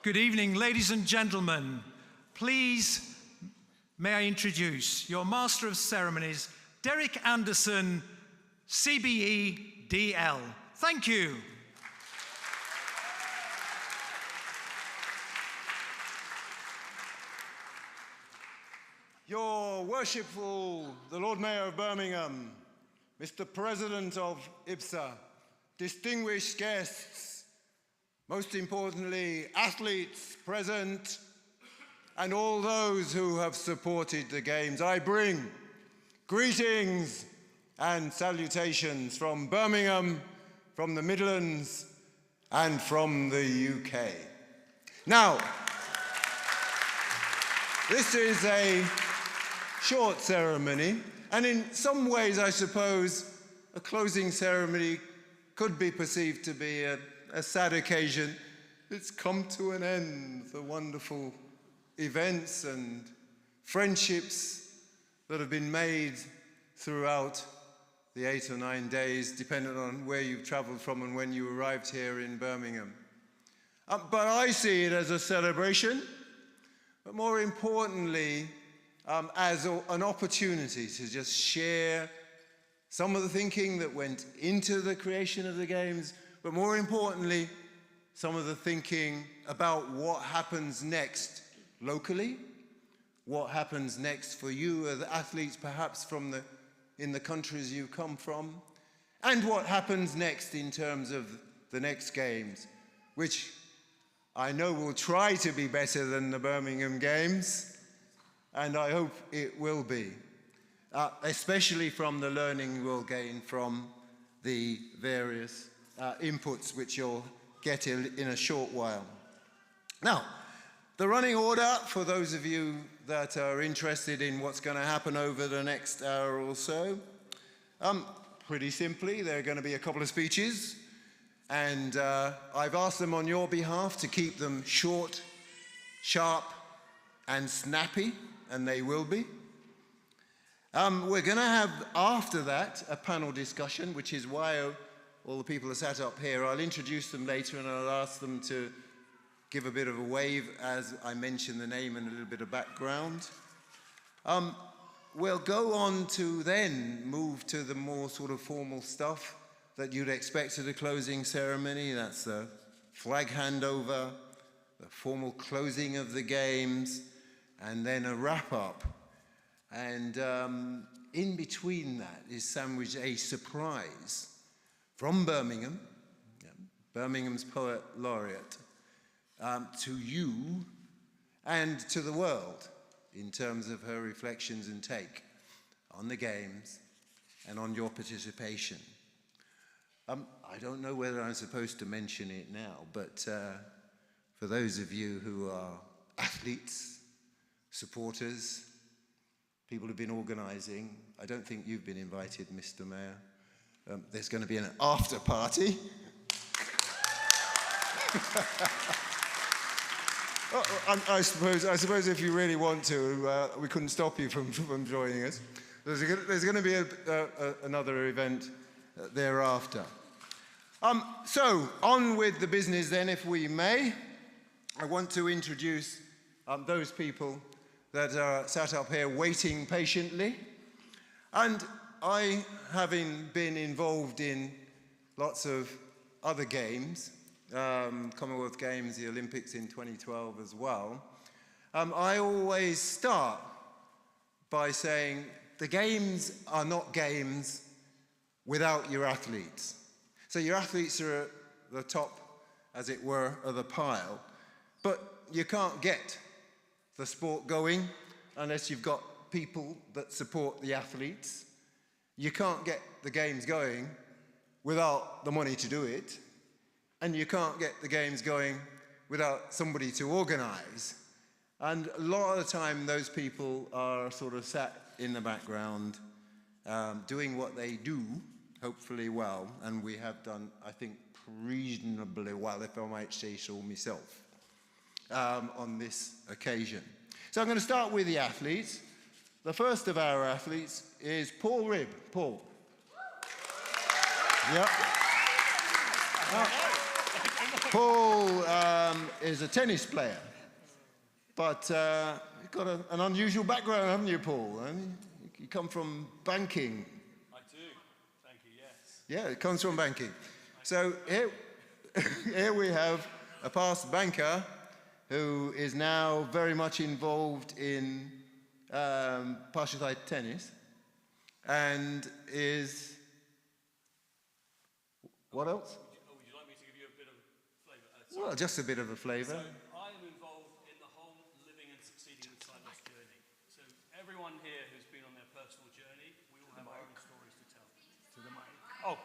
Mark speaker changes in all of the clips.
Speaker 1: Good evening, ladies and gentlemen. Please, may I introduce your Master of Ceremonies, Derek Anderson, CBE DL. Thank you.
Speaker 2: Your Worshipful, the Lord Mayor of Birmingham, Mr. President of IBSA, distinguished guests, most importantly, athletes present, and all those who have supported the Games, I bring greetings and salutations from Birmingham, from the Midlands, and from the UK. Now, this is a short ceremony, and in some ways, I suppose, a closing ceremony could be perceived to be a sad occasion. It's come to an end, the wonderful events and friendships that have been made throughout the 8 or 9 days, depending on where you've traveled from and when you arrived here in Birmingham. But I see it as a celebration, but more importantly, as an opportunity to just share some of the thinking that went into the creation of the Games, but more importantly, some of the thinking about what happens next locally, what happens next for you as athletes, perhaps in the countries you come from, and what happens next in terms of the next Games, which I know will try to be better than the Birmingham Games, and I hope it will be, especially from the learning we'll gain from the various inputs which you'll get in a short while. Now, the running order, for those of you that are interested in what's going to happen over the next hour or so, pretty simply, there are going to be a couple of speeches, and I've asked them on your behalf to keep them short, sharp, and snappy, and they will be. We're going to have, after that, a panel discussion, which is why all the people are sat up here. I'll introduce them later, and I'll ask them to give a bit of a wave as I mention the name and a little bit of background. We'll go on to then move to the more sort of formal stuff that you'd expect at a closing ceremony. That's the flag handover, the formal closing of the Games, and then a wrap-up. And in between that is sandwiched a surprise from Birmingham, Birmingham's Poet Laureate, to you and to the world in terms of her reflections and take on the Games and on your participation. I don't know whether I'm supposed to mention it now, but for those of you who are athletes, supporters, people who've been organising, I don't think you've been invited, Mr. Mayor. There's going to be an after party. I suppose if you really want to, we couldn't stop you from joining us. There's going to be another event thereafter. So, on with the business then, if we may. I want to introduce those people that are sat up here waiting patiently. And I, having been involved in lots of other games, Commonwealth Games, the Olympics in 2012 as well, I always start by saying the Games are not games without your athletes. So your athletes are at the top, as it were, of the pile, but you can't get the sport going unless you've got people that support the athletes. You can't get the Games going without the money to do it, and you can't get the Games going without somebody to organise. And a lot of the time those people are sort of sat in the background doing what they do, hopefully well, and we have done, I think, reasonably well, if I might say so myself, on this occasion. So I'm going to start with the athletes. The first of our athletes is Paul Ribb. Paul. Yep. Paul is a tennis player, but you've got an unusual background, haven't you, Paul? You come from banking.
Speaker 3: I do. Thank you, yes.
Speaker 2: Yeah, it comes from banking. So here we have a past banker who is now very much involved in Parshatite tennis and is... What else?
Speaker 3: Would you like me to give you a bit of flavour?
Speaker 2: Well, just a bit of a flavour.
Speaker 3: So I am involved in the whole living and succeeding with sight loss journey. So everyone here who's been on their personal journey, we all have our own stories to tell. To the mic. Oh.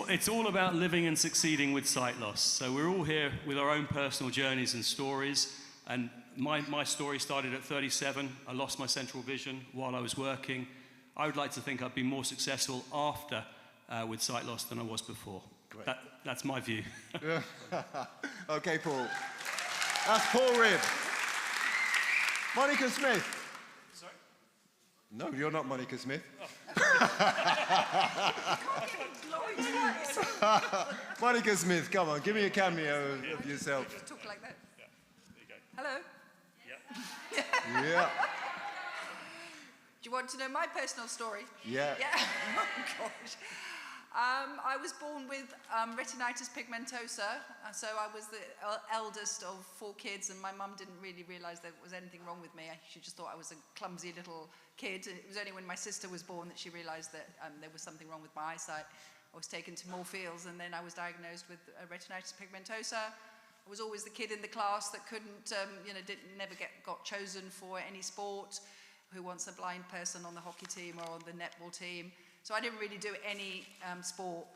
Speaker 3: It's all about living and succeeding with sight loss. So we're all here with our own personal journeys and stories. And my story started at 37. I lost my central vision while I was working. I would like to think I've been more successful after with sight loss than I was before.
Speaker 2: Great.
Speaker 3: That's my view.
Speaker 2: Okay, Paul. That's Paul Ribb. Monica Smith.
Speaker 3: Sorry?
Speaker 2: No, you're not Monica Smith. Monica Smith, come on, give me a cameo of yourself.
Speaker 4: Talk like that.
Speaker 3: Yeah, there you go.
Speaker 4: Hello.
Speaker 3: Yeah.
Speaker 2: Yeah.
Speaker 4: Do you want to know my personal story?
Speaker 2: Yeah.
Speaker 4: Yeah. Oh, gosh. I was born with retinitis pigmentosa, so I was the eldest of 4 kids, and my mum didn't really realise there was anything wrong with me. She just thought I was a clumsy little kid. It was only when my sister was born that she realised that there was something wrong with my eyesight. I was taken to Moorfields, and then I was diagnosed with retinitis pigmentosa. I was always the kid in the class that couldn't, never got chosen for any sport. Who wants a blind person on the hockey team or on the netball team? So I didn't really do any sport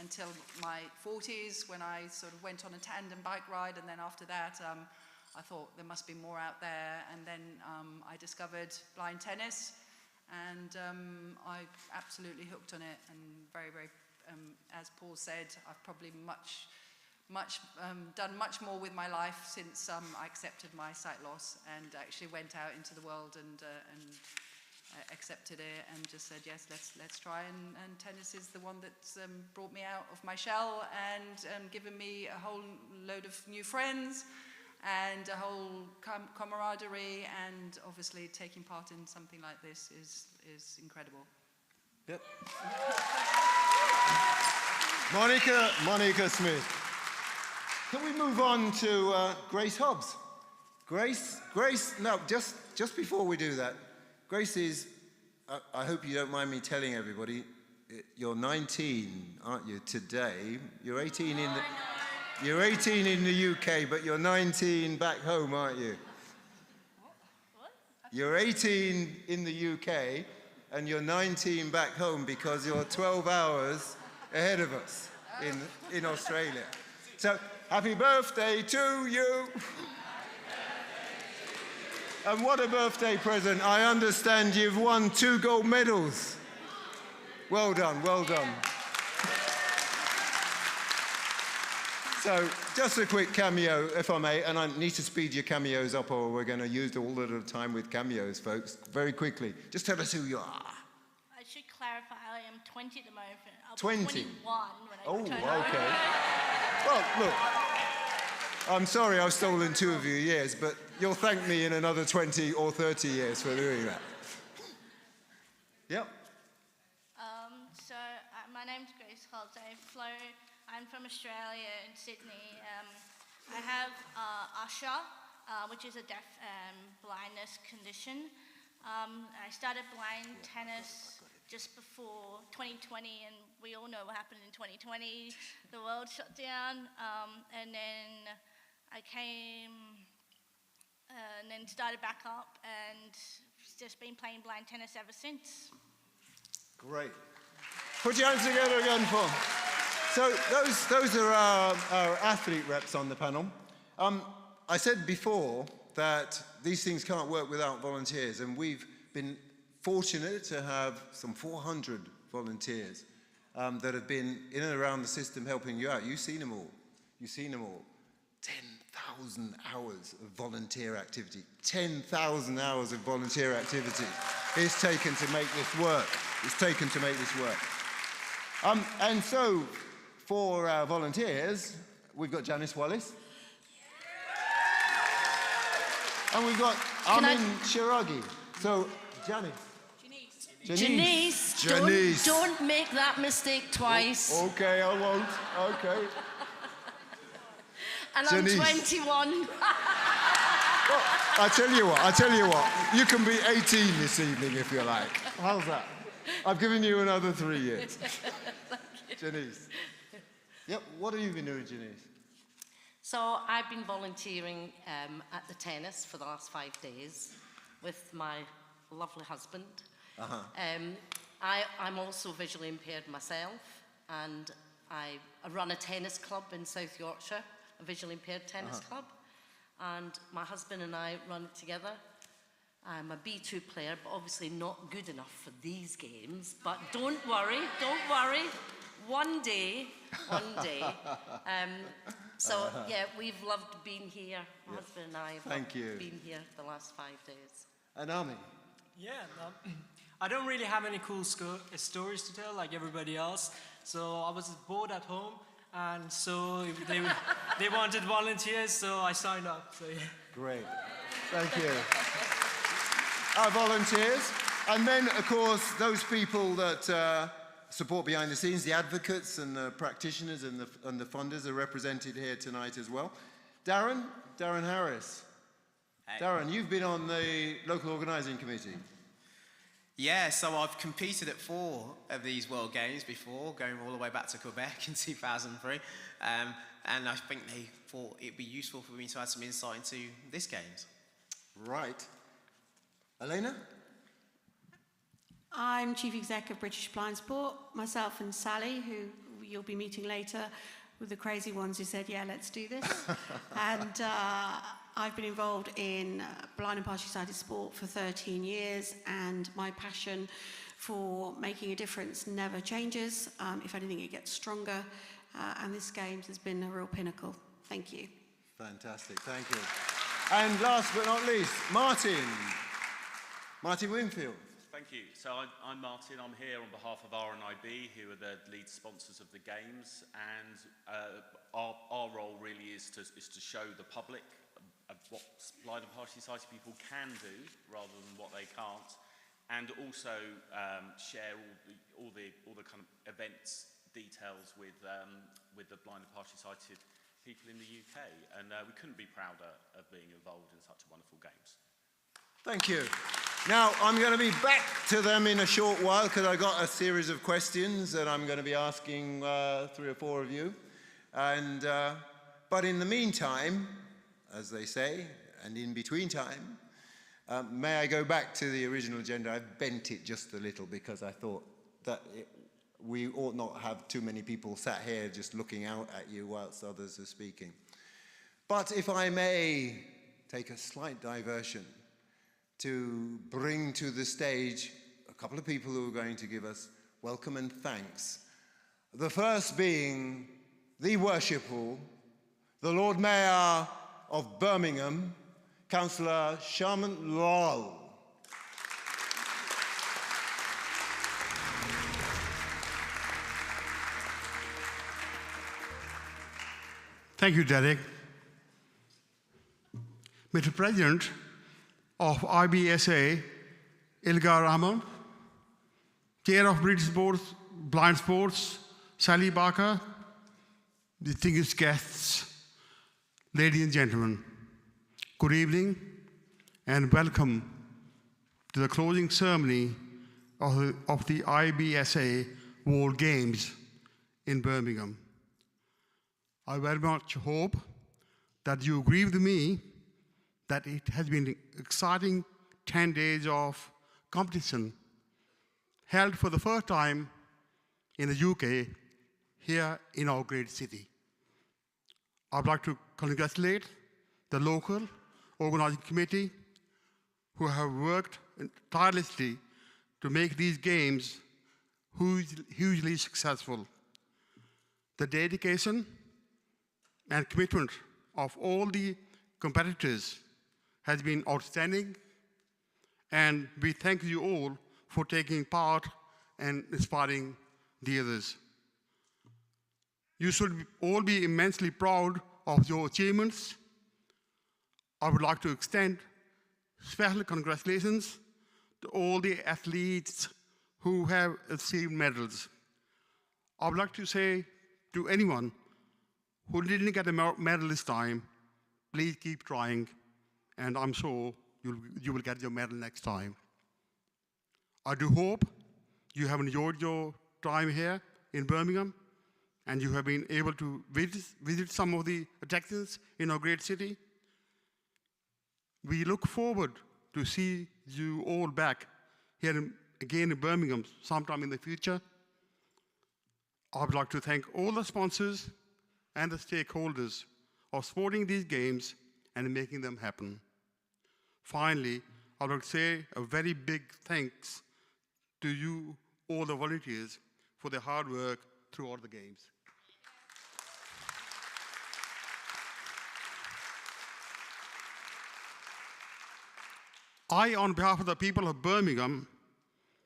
Speaker 4: until my 40s, when I sort of went on a tandem bike ride, and then after that I thought there must be more out there, and then I discovered blind tennis, and I absolutely hooked on it, and very, very, as Paul said, I've probably done much more with my life since I accepted my sight loss and actually went out into the world and accepted it and just said, yes, let's try, and tennis is the one that's brought me out of my shell and given me a whole load of new friends and a whole camaraderie, and obviously taking part in something like this is incredible.
Speaker 2: Yep. Monica Smith. Can we move on to Grace Hobbs? Grace, no, just before we do that, Grace is, I hope you don't mind me telling everybody, you're 19, aren't you, today? You're 18 in the... You're 18 in the UK, but you're 19 back home, aren't you?
Speaker 4: What?
Speaker 2: You're 18 in the UK, and you're 19 back home because you're 12 hours ahead of us in Australia. So, happy birthday to you! And what a birthday present. I understand you've won 2 gold medals. Well done, well done. So, just a quick cameo, if I may, and I need to speed your cameos up or we're going to use all of the time with cameos, folks. Very quickly. Just tell us who you are.
Speaker 5: I should clarify, I am 20 at the moment. I'll
Speaker 2: 20?
Speaker 5: be 21 when I
Speaker 2: Oh, okay. Well, look, I'm sorry I've stolen 2 of your years, but you'll thank me in another 20 or 30 years for doing that. Yep.
Speaker 5: So, my name's Grace Hobbs. I'm from Australia in Sydney. I have Usher, which is a deaf blindness condition. I started blind tennis just before 2020, and we all know what happened in 2020. The world shut down, and then I came and then started back up, and just been playing blind tennis ever since.
Speaker 2: Great. Put your hands together again for... So those are our athlete reps on the panel. I said before that these things can't work without volunteers, and we've been fortunate to have some 400 volunteers that have been in and around the system helping you out. You've seen them all. 10,000 hours of volunteer activity. 10,000 hours of volunteer activity it's taken to make this work. And so, for our volunteers, we've got Janice Wallace. And we've got Armin Shiragi. So, Janice.
Speaker 6: Janice, don't make that mistake twice.
Speaker 2: Oh, okay, I won't. Okay.
Speaker 6: And
Speaker 2: Janice.
Speaker 6: I'm 21.
Speaker 2: Well, I tell you what. You can be 18 this evening if you like. How's that? I've given you another 3 years. Janice. Yep, what have you been doing, Janice?
Speaker 6: So I've been volunteering at the tennis for the last 5 days with my lovely husband. I'm also visually impaired myself, and I run a tennis club in South Yorkshire, a visually impaired tennis club, and my husband and I run it together. I'm a B2 player, but obviously not good enough for these games, but don't worry. One day. Yeah, we've loved being here. My husband and I have been here the last 5 days.
Speaker 2: And Armin?
Speaker 7: Yeah, I don't really have any cool stories to tell like everybody else. So I was bored at home, and so they wanted volunteers, so I signed up. So yeah.
Speaker 2: Great. Thank you. Our volunteers. And then, of course, those people that support behind the scenes, the advocates and the practitioners and the funders are represented here tonight as well. Darren Harris. Hey. Darren, you've been on the local organising committee.
Speaker 8: Yeah, so I've competed at 4 of these World Games before, going all the way back to Quebec in 2003. And I think they thought it'd be useful for me to add some insight into this Games.
Speaker 2: Right. Elena?
Speaker 9: I'm Chief Exec of British Blind Sport. Myself and Sally, who you'll be meeting later, were the crazy ones who said, yeah, let's do this. And I've been involved in blind and partially sighted sport for 13 years, and my passion for making a difference never changes. If anything, it gets stronger. And this Games has been a real pinnacle. Thank you.
Speaker 2: Fantastic, thank you. And last but not least, Martin Winfield.
Speaker 10: Thank you. So I'm Martin. I'm here on behalf of RNIB, who are the lead sponsors of the Games, and our role really is to show the public what blind and partially sighted people can do rather than what they can't, and also share all the kind of events details with the blind and partially sighted people in the UK, and we couldn't be prouder of being involved in such wonderful Games.
Speaker 2: Thank you. Now, I'm going to be back to them in a short while because I've got a series of questions that I'm going to be asking 3 or 4 of you. And, but in the meantime, as they say, and in between time, may I go back to the original agenda? I've bent it just a little because I thought that we ought not have too many people sat here just looking out at you whilst others are speaking. But if I may take a slight diversion to bring to the stage a couple of people who are going to give us welcome and thanks. The first being the worshipful, the Lord Mayor of Birmingham, Councillor Sharman Lal.
Speaker 11: Thank you, Derek. Mr. President of IBSA, Ilgar Rahman, Chair of British Blind Sports, Sally Barker, distinguished guests, ladies and gentlemen, good evening and welcome to the closing ceremony of the IBSA World Games in Birmingham. I very much hope that you agree with me that it has been an exciting 10 days of competition held for the first time in the UK here in our great city. I'd like to congratulate the local organizing committee who have worked tirelessly to make these games hugely successful. The dedication and commitment of all the competitors has been outstanding, and we thank you all for taking part and inspiring the others. You should all be immensely proud of your achievements. I would like to extend special congratulations to all the athletes who have achieved medals. I would like to say to anyone who didn't get a medal this time, please keep trying, and I'm sure you will get your medal next time. I do hope you have enjoyed your time here in Birmingham, and you have been able to visit some of the attractions in our great city. We look forward to see you all back here again in Birmingham sometime in the future. I would like to thank all the sponsors and the stakeholders of supporting these games and making them happen. Finally, I would like to say a very big thanks to you, all the volunteers, for their hard work throughout the games. On behalf of the people of Birmingham,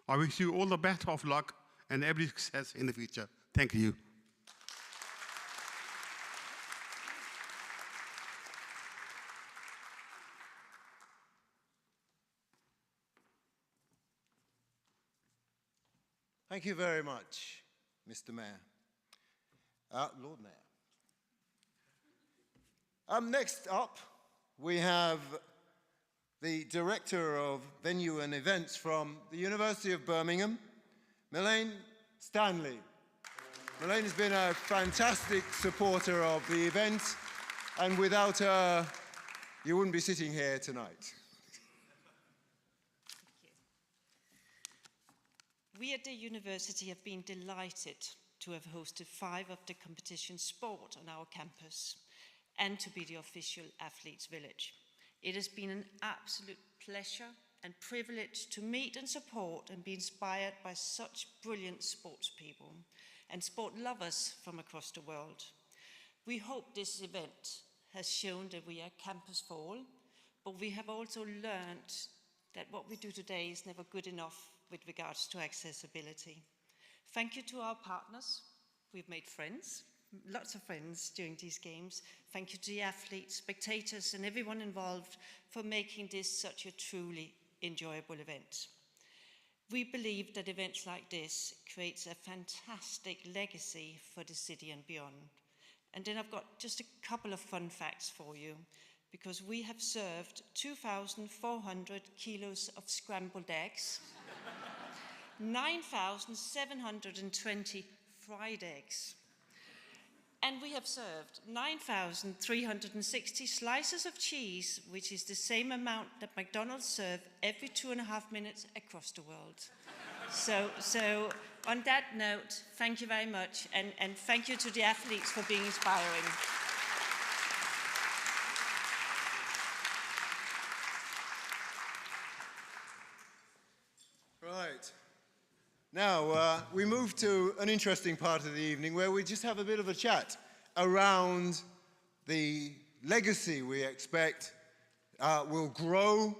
Speaker 11: I wish you all the best of luck and every success in the future. Thank you.
Speaker 2: Thank you very much, Mr. Mayor. Lord Mayor. Next up, we have the Director of Venue and Events from the University of Birmingham, Melaine Stanley. Melaine has been a fantastic supporter of the event, and without her, you wouldn't be sitting here tonight.
Speaker 12: We at the university have been delighted to have hosted 5 of the competition sport on our campus and to be the official athletes village. It has been an absolute pleasure and privilege to meet and support and be inspired by such brilliant sports people and sport lovers from across the world. We hope this event has shown that we are campus for all, but we have also learned that what we do today is never good enough with regards to accessibility. Thank you to our partners. We've made friends, lots of friends during these games. Thank you to the athletes, spectators, and everyone involved for making this such a truly enjoyable event. We believe that events like this creates a fantastic legacy for the city and beyond. And then I've got just a couple of fun facts for you, because we have served 2,400 kilos of scrambled eggs, 9,720 fried eggs, and we have served 9,360 slices of cheese, which is the same amount that McDonald's serve every 2.5 minutes across the world. So on that note, thank you very much, and thank you to the athletes for being inspiring.
Speaker 2: Right. Now, we move to an interesting part of the evening where we just have a bit of a chat around the legacy we expect will grow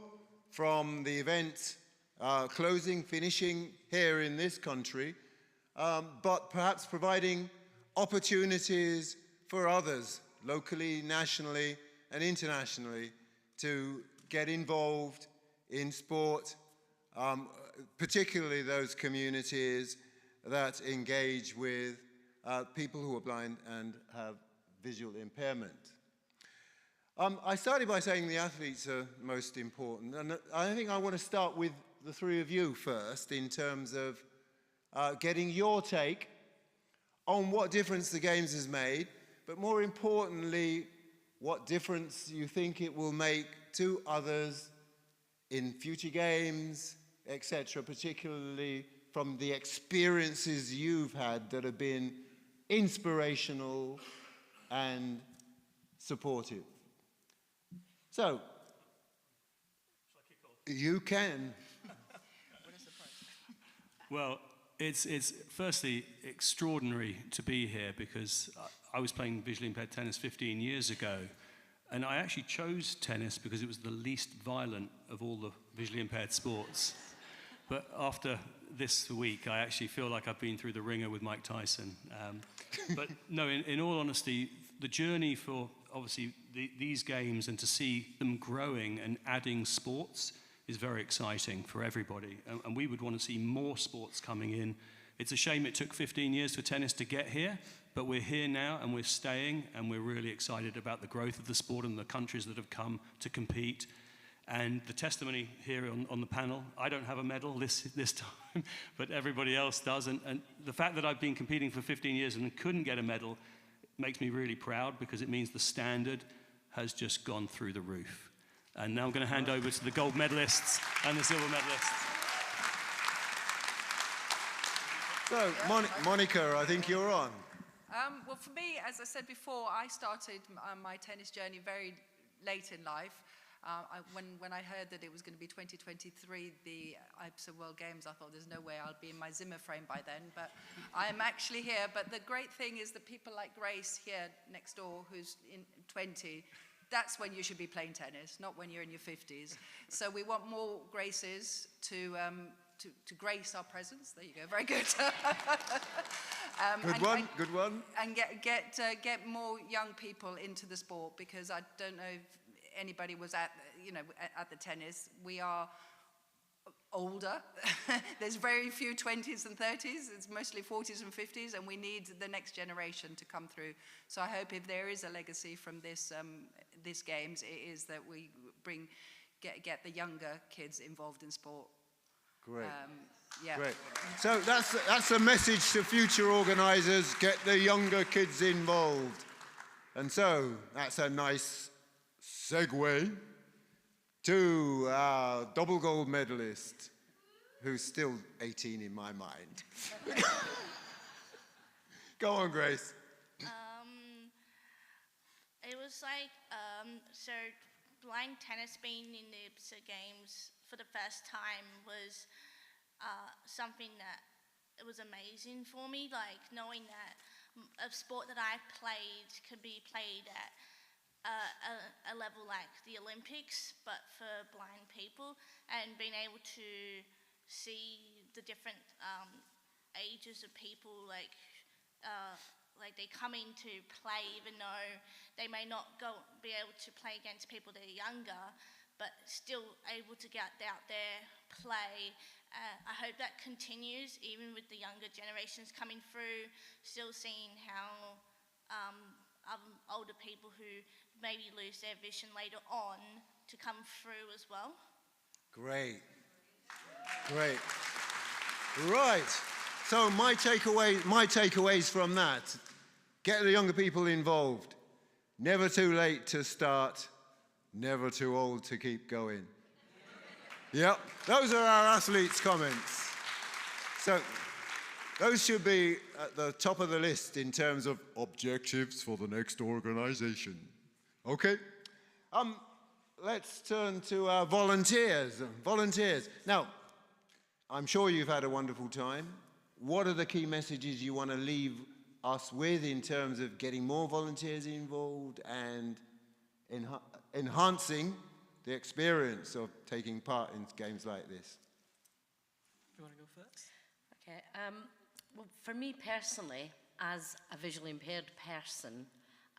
Speaker 2: from the event finishing here in this country, but perhaps providing opportunities for others, locally, nationally, and internationally, to get involved in sport, particularly those communities that engage with people who are blind and have visual impairment. I started by saying the athletes are most important, and I think I want to start with the 3 of you first in terms of getting your take on what difference the Games has made, but more importantly, what difference you think it will make to others in future Games, etc., particularly from the experiences you've had that have been inspirational and supportive. So, you can.
Speaker 3: Well, it's firstly extraordinary to be here because I was playing visually impaired tennis 15 years ago, and I actually chose tennis because it was the least violent of all the visually impaired sports. But after this week, I actually feel like I've been through the ringer with Mike Tyson. But no, in all honesty, the journey for obviously these games and to see them growing and adding sports is very exciting for everybody. And we would want to see more sports coming in. It's a shame it took 15 years for tennis to get here, but we're here now and we're staying, and we're really excited about the growth of the sport and the countries that have come to compete. And the testimony here on the panel, I don't have a medal this time, but everybody else does. And the fact that I've been competing for 15 years and couldn't get a medal makes me really proud, because it means the standard has just gone through the roof. And now I'm going to hand over to the gold medalists and the silver medalists.
Speaker 2: So, Monica, I think you're on.
Speaker 4: Well, for me, as I said before, I started my tennis journey very late in life. When I heard that it was going to be 2023, the IBSA World Games, I thought there's no way I'll be in my Zimmer frame by then, but I am actually here. But the great thing is that people like Grace here next door, who's in 20, that's when you should be playing tennis, not when you're in your 50s. So we want more Graces to grace our presence. There you go, very good.
Speaker 2: Good one.
Speaker 4: And get more young people into the sport, because I don't know if anybody was at the tennis. We are older. There's very few 20s and 30s. It's mostly 40s and 50s, and we need the next generation to come through. So I hope if there is a legacy from this games, it is that we get the younger kids involved in sport.
Speaker 2: Great.
Speaker 4: Yeah.
Speaker 2: Great. So that's a message to future organisers: get the younger kids involved. And so that's a nice segue to our double gold medalist, who's still 18 in my mind. Go on, Grace.
Speaker 5: It was like, so blind tennis being in the IBSA Games for the first time was something that it was amazing for me, like knowing that a sport that I played could be played at a level like the Olympics, but for blind people, and being able to see the different ages of people, like they come in to play, even though they may not be able to play against people that are younger, but still able to get out there, play. I hope that continues, even with the younger generations coming through, still seeing how older people who maybe lose their vision later on to come through as well.
Speaker 2: Great. Right. So my takeaways from that: get the younger people involved. Never too late to start. Never too old to keep going. Yep, those are our athletes' comments. So those should be at the top of the list in terms of objectives for the next organisation. Okay, let's turn to our volunteers. Now, I'm sure you've had a wonderful time. What are the key messages you want to leave us with in terms of getting more volunteers involved and enhancing the experience of taking part in games like this?
Speaker 7: You want to go first?
Speaker 6: Okay. Well, for me personally, as a visually impaired person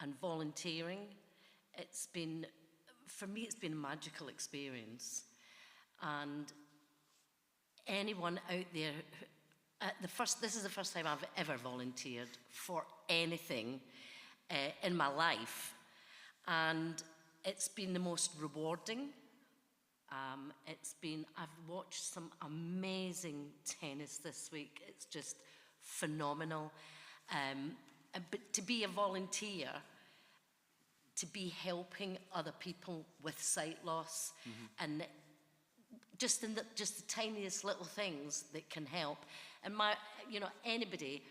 Speaker 6: and volunteering, for me, it's been a magical experience. And anyone out there, this is the first time I've ever volunteered for anything in my life. And it's been the most rewarding. I've watched some amazing tennis this week. It's just phenomenal. But to be a volunteer, to be helping other people with sight loss, and just the tiniest little things that can help. And anybody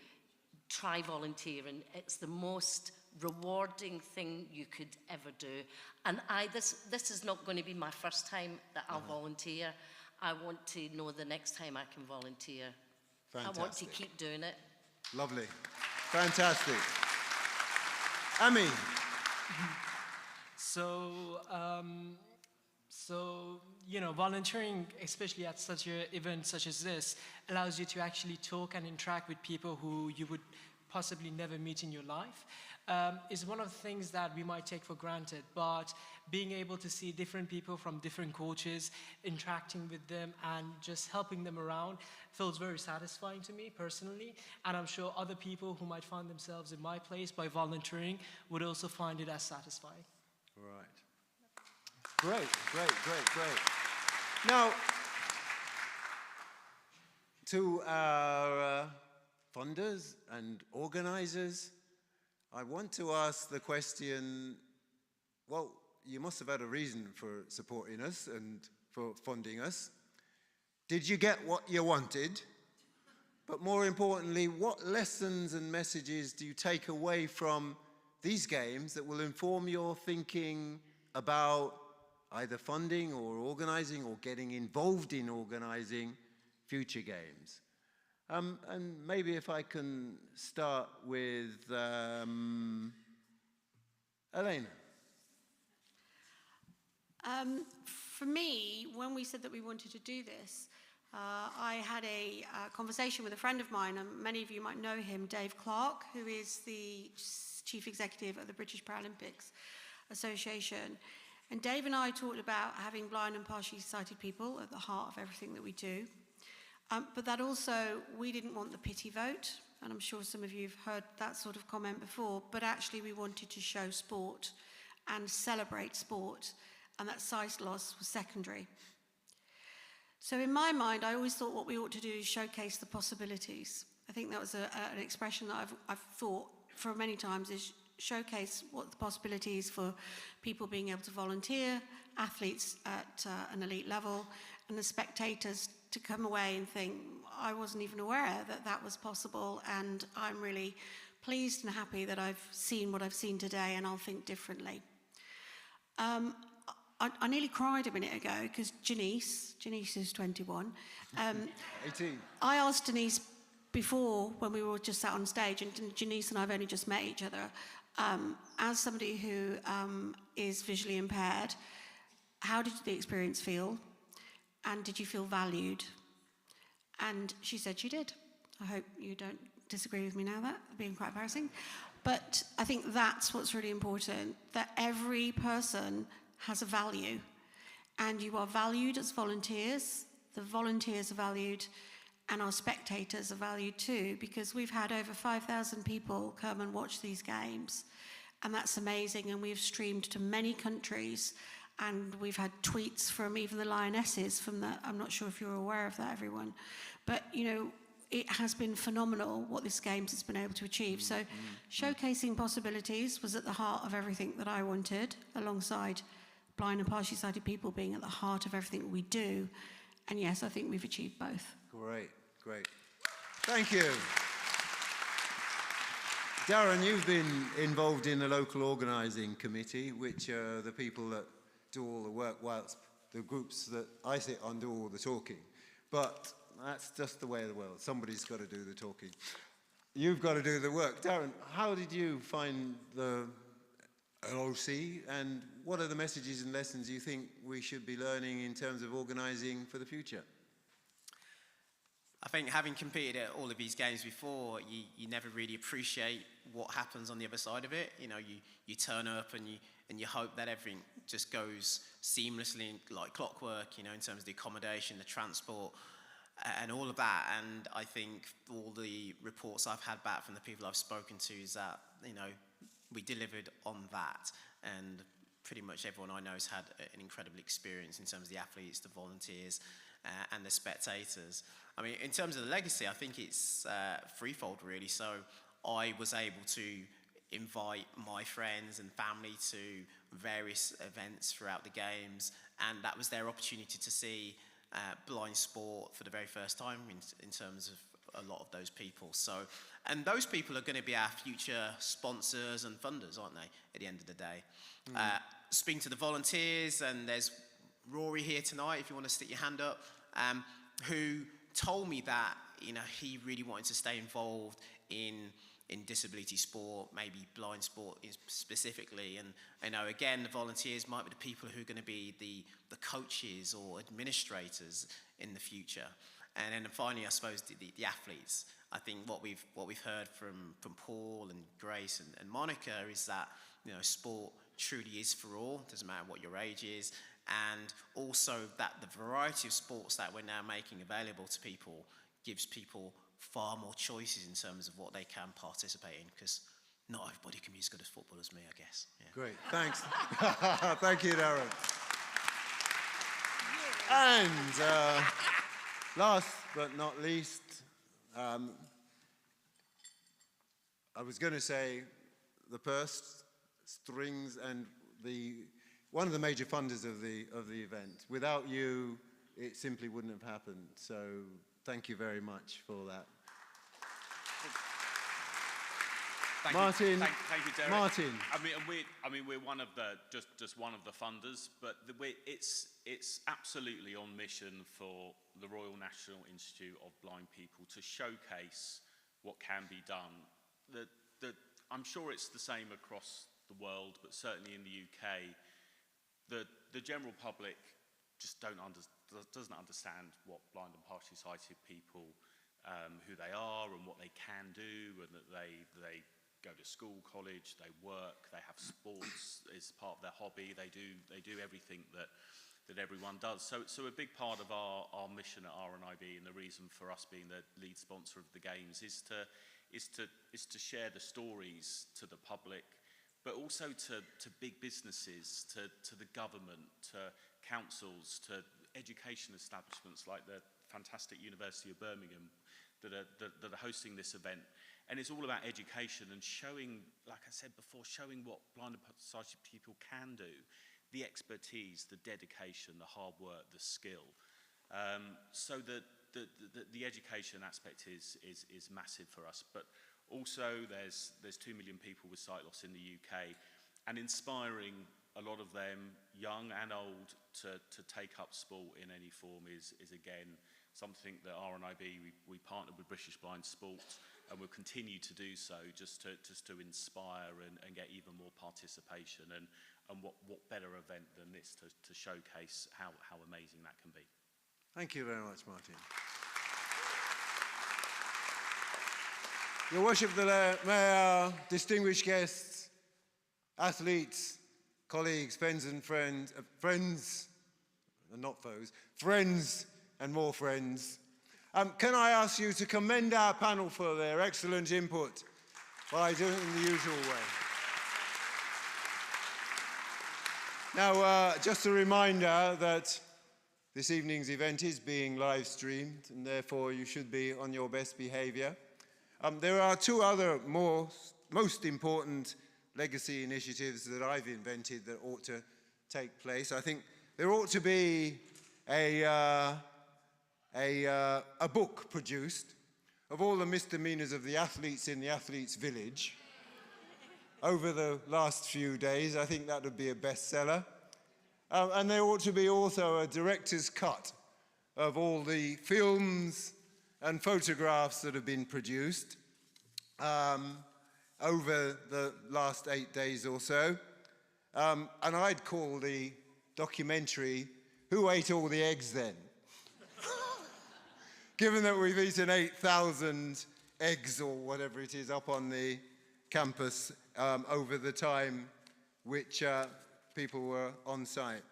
Speaker 6: try volunteering. It's the most rewarding thing you could ever do. And this is not going to be my first time that I'll volunteer. I want to know the next time I can volunteer.
Speaker 2: Fantastic.
Speaker 6: I want to keep doing it.
Speaker 2: Lovely. Fantastic. Ami.
Speaker 7: So So, you know, volunteering, especially at such an event such as this, allows you to actually talk and interact with people who you would possibly never meet in your life. Is one of the things that we might take for granted, but being able to see different people from different cultures, interacting with them and just helping them around feels very satisfying to me personally, and I'm sure other people who might find themselves in my place by volunteering would also find it as satisfying.
Speaker 2: Right. Great, great, great, great. Now, to our funders and organizers, I want to ask the question, well, you must have had a reason for supporting us and for funding us. Did you get what you wanted? But more importantly, what lessons and messages do you take away from these games that will inform your thinking about either funding or organizing or getting involved in organizing future games? And maybe if I can start with Elena.
Speaker 9: For me, when we said that we wanted to do this, I had a conversation with a friend of mine, and many of you might know him, Dave Clark, who is the Chief Executive of the British Paralympics Association. And Dave and I talked about having blind and partially sighted people at the heart of everything that we do. But that also, we didn't want the pity vote, and I'm sure some of you have heard that sort of comment before, but actually we wanted to show sport and celebrate sport, and that sight loss was secondary. So in my mind, I always thought what we ought to do is showcase the possibilities. I think that was an expression that I've thought for many times, is showcase what the possibilities for people being able to volunteer, athletes at an elite level, and the spectators to come away and think, I wasn't even aware that that was possible, and I'm really pleased and happy that I've seen what I've seen today, and I'll think differently. I nearly cried a minute ago because Janice is 21.
Speaker 2: 18.
Speaker 9: I asked Denise before, when we were just sat on stage, and Janice and I have only just met each other, as somebody who is visually impaired, how did the experience feel? And did you feel valued? And she said she did. I hope you don't disagree with me now, that being quite embarrassing. But I think that's what's really important, that every person has a value, and you are valued as volunteers. The volunteers are valued, and our spectators are valued too, because we've had over 5,000 people come and watch these games, and that's amazing. And we've streamed to many countries, and we've had tweets from even the Lionesses from that. I'm not sure if you're aware of that, everyone, but you know, it has been phenomenal what this Games has been able to achieve. So showcasing possibilities was at the heart of everything that I wanted, alongside blind and partially sighted people being at the heart of everything we do. And yes, I think we've achieved both.
Speaker 2: Great, great. Thank you. Darren, you've been involved in the local organising committee, which are the people that do all the work, whilst the groups that I sit on do all the talking. But that's just the way of the world. Somebody's got to do the talking. You've got to do the work. Darren, how did you find the LOC, and what are the messages and lessons you think we should be learning in terms of organising for the future?
Speaker 8: I think having competed at all of these games before, you never really appreciate what happens on the other side of it. You know, you turn up and you hope that everything just goes seamlessly like clockwork, you know, in terms of the accommodation, the transport, and all of that. And I think all the reports I've had back from the people I've spoken to is that, you know, we delivered on that, and pretty much everyone I know has had an incredible experience in terms of the athletes, the volunteers, and the spectators. I mean, in terms of the legacy, I think it's threefold really. So I was able to invite my friends and family to various events throughout the games, and that was their opportunity to see blind sport for the very first time in terms of a lot of those people. So, and those people are going to be our future sponsors and funders, aren't they, at the end of the day? Speaking to the volunteers, and there's Rory here tonight, if you want to stick your hand up, who told me that, you know, he really wanted to stay involved in in disability sport, maybe blind sport specifically. And I know, again, the volunteers might be the people who are going to be the coaches or administrators in the future. And then finally, I suppose, the athletes. I think what we've heard from Paul and Grace and Monica is that, you know, sport truly is for all, doesn't matter what your age is, and also that the variety of sports that we're now making available to people gives people far more choices in terms of what they can participate in, because not everybody can be as good at football as me, I guess. Yeah.
Speaker 2: Great, thanks. Thank you, Darren. And last but not least, I was going to say the purse strings and one of the major funders of the event. Without you, it simply wouldn't have happened. So thank you very much for that. Martin.
Speaker 10: Thank you, Derek.
Speaker 2: Martin.
Speaker 10: I mean, we're one of the just one of the funders, but it's absolutely on mission for the Royal National Institute of Blind People to showcase what can be done. I'm sure it's the same across the world, but certainly in the UK, the general public just doesn't understand what blind and partially sighted people, who they are and what they can do, and that they go to school, college, they work, they have sports as part of their hobby, they do everything that everyone does. So a big part of our mission at RNIB, and the reason for us being the lead sponsor of the Games, is to share the stories to the public, but also to big businesses, to the government, to councils, to education establishments like the fantastic University of Birmingham that are hosting this event. And it's all about education and showing, like I said before, showing what blind and sighted people can do, the expertise, the dedication, the hard work, the skill. So that the education aspect is massive for us. But also there's 2 million people with sight loss in the UK, and inspiring a lot of them, young and old, to take up sport in any form is again something that RNIB, we partnered with British Blind Sport, and we'll continue to do so, just to inspire and get even more participation, and what better event than this to showcase how amazing that can be.
Speaker 2: Thank you very much, Martin. Your Worship the Mayor, distinguished guests, athletes, colleagues, friends and not foes, friends and more friends. Can I ask you to commend our panel for their excellent input by doing it in the usual way? Now, just a reminder that this evening's event is being live streamed, and therefore you should be on your best behavior. There are two other most important legacy initiatives that I've invented that ought to take place. I think there ought to be a book produced of all the misdemeanors of the athletes in the athletes' village over the last few days. I think that would be a bestseller. And there ought to be also a director's cut of all the films and photographs that have been produced over the last 8 days or so. And I'd call the documentary, Who Ate All the Eggs Then? Given that we've eaten 8,000 eggs or whatever it is up on the campus over the time which people were on site.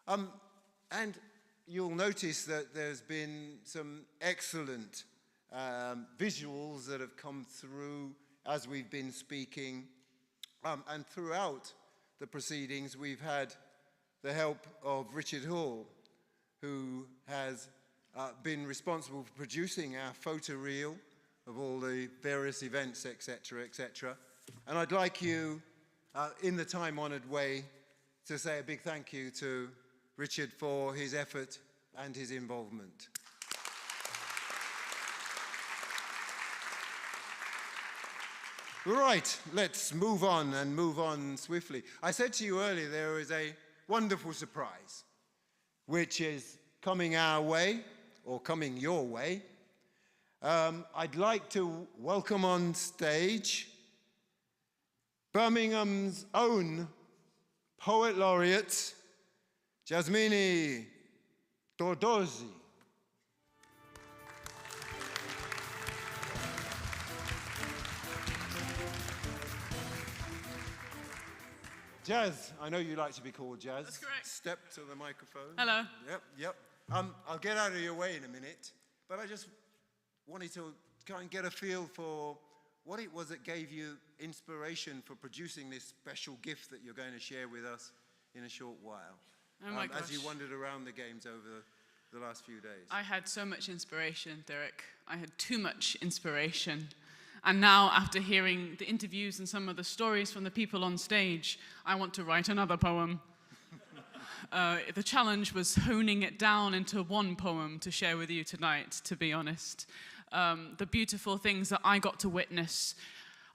Speaker 2: And you'll notice that there's been some excellent visuals that have come through as we've been speaking. And throughout the proceedings, we've had the help of Richard Hall, who has been responsible for producing our photo reel of all the various events, etc., etc. And I'd like you, in the time-honored way, to say a big thank you to Richard for his effort and his involvement. Right, let's move on, and move on swiftly. I said to you earlier there is a wonderful surprise, which is coming our way, or coming your way. I'd like to welcome on stage Birmingham's own Poet Laureate, Jasmini Dordozi. Jazz, I know you like to be called Jazz.
Speaker 13: That's correct.
Speaker 2: Step to the microphone.
Speaker 13: Hello.
Speaker 2: Yep. I'll get out of your way in a minute, but I just wanted to try and get a feel for what it was that gave you inspiration for producing this special gift that you're going to share with us in a short while.
Speaker 13: Oh my gosh.
Speaker 2: As you wandered around the games over the last few days.
Speaker 13: I had so much inspiration, Derek. I had too much inspiration. And now, after hearing the interviews and some of the stories from the people on stage, I want to write another poem. The challenge was honing it down into one poem to share with you tonight, to be honest. The beautiful things that I got to witness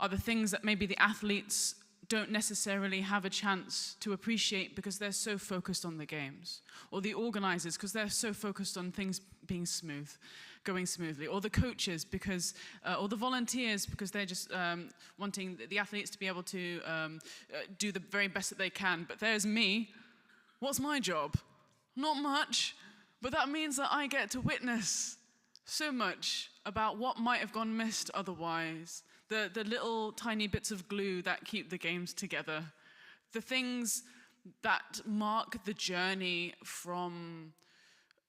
Speaker 13: are the things that maybe the athletes don't necessarily have a chance to appreciate because they're so focused on the games, or the organizers because they're so focused on things being smooth, going smoothly, or the coaches because, or the volunteers because they're just wanting the athletes to be able to do the very best that they can. But there's me. What's my job? Not much, but that means that I get to witness so much about what might have gone missed otherwise. The little tiny bits of glue that keep the games together. The things that mark the journey from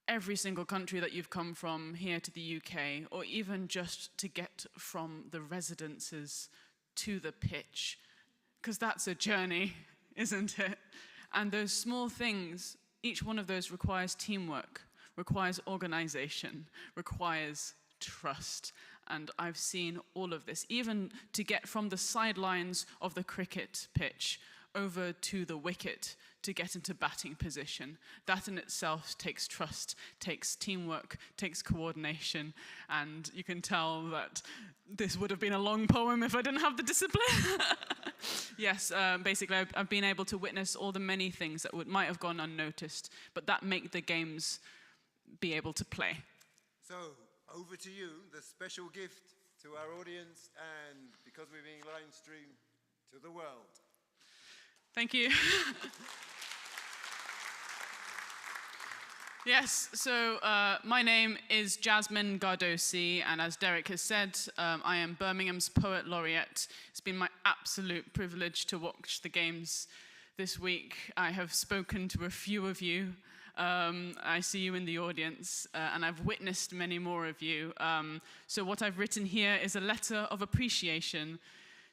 Speaker 13: every single country that you've come from here to the UK, or even just to get from the residences to the pitch. Because that's a journey, isn't it? And those small things, each one of those requires teamwork, requires organization, requires trust. And I've seen all of this, even to get from the sidelines of the cricket pitch over to the wicket to get into batting position. That in itself takes trust, takes teamwork, takes coordination. And you can tell that this would have been a long poem if I didn't have the discipline. Yes, basically I've been able to witness all the many things that might have gone unnoticed, but that make the games be able to play.
Speaker 2: So, over to you, the special gift to our audience, and because we're being live streamed to the world.
Speaker 13: Thank you. Yes, so my name is Jasmine Gardosi, and as Derek has said, I am Birmingham's Poet Laureate. It's been my absolute privilege to watch the games this week. I have spoken to a few of you. I see you in the audience, and I've witnessed many more of you. So what I've written here is a letter of appreciation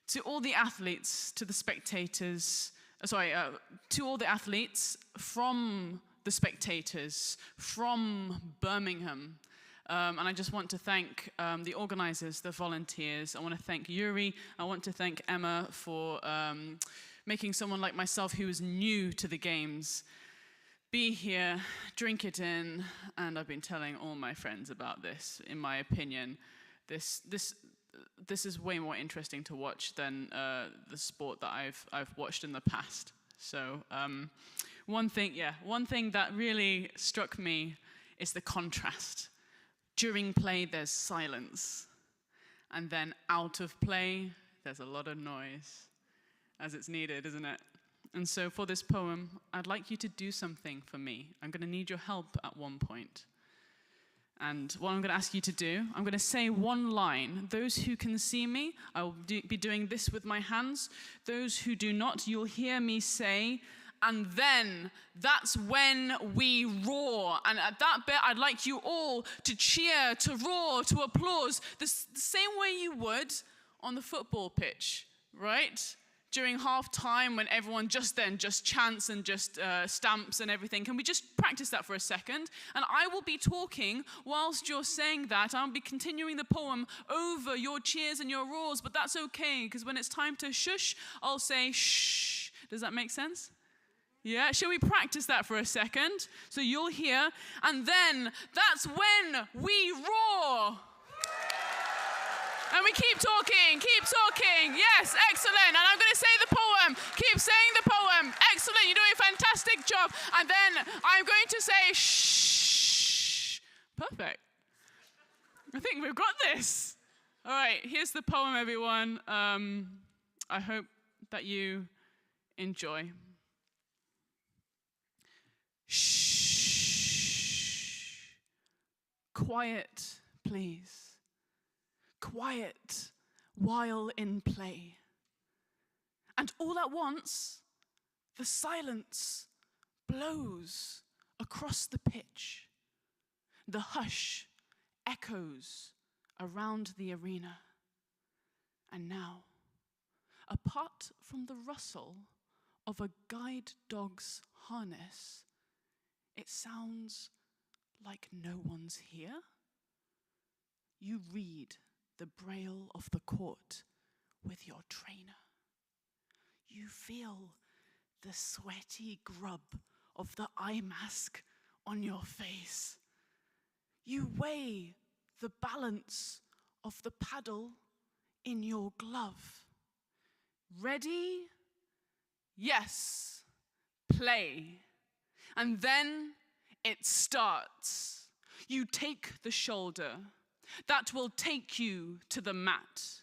Speaker 13: to all the athletes, to the spectators, to all the athletes from the spectators, from Birmingham. And I just want to thank the organizers, the volunteers. I want to thank Yuri. I want to thank Emma for making someone like myself who is new to the games be here, drink it in, and I've been telling all my friends about this. In my opinion, this is way more interesting to watch than the sport that I've watched in the past. So one thing that really struck me is the contrast. During play, there's silence, and then out of play, there's a lot of noise, as it's needed, isn't it? And so for this poem, I'd like you to do something for me. I'm going to need your help at one point. And what I'm going to ask you to do, I'm going to say one line. Those who can see me, I will be doing this with my hands. Those who do not, you'll hear me say, and then that's when we roar. And at that bit, I'd like you all to cheer, to roar, to applause, the same way you would on the football pitch, right? During half time when everyone just chants and just stamps and everything. Can we just practice that for a second? And I will be talking whilst you're saying that. I'll be continuing the poem over your cheers and your roars, but that's okay, because when it's time to shush, I'll say shh. Does that make sense? Yeah, shall we practice that for a second? So you'll hear, and then that's when we roar. And we keep talking. Yes, excellent. And I'm going to say the poem. Keep saying the poem. Excellent, you're doing a fantastic job. And then I'm going to say shh. Perfect. I think we've got this. All right, here's the poem, everyone. I hope that you enjoy. Shh. Quiet, please. Quiet while in play. And all at once, the silence blows across the pitch. The hush echoes around the arena. And now, apart from the rustle of a guide dog's harness, it sounds like no one's here. You read the braille of the court with your trainer. You feel the sweaty grub of the eye mask on your face. You weigh the balance of the paddle in your glove. Ready? Yes. Play. And then it starts. You take the shoulder. That will take you to the mat.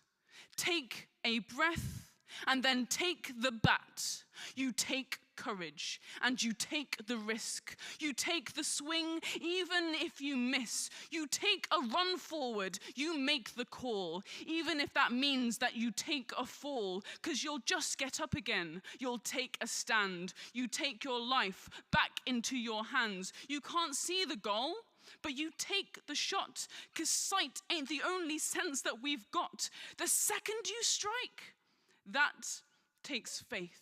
Speaker 13: Take a breath and then take the bat. You take courage and you take the risk. You take the swing even if you miss. You take a run forward. You make the call, even if that means that you take a fall, because you'll just get up again. You'll take a stand. You take your life back into your hands. You can't see the goal, but you take the shot, because sight ain't the only sense that we've got. The second you strike, that takes faith,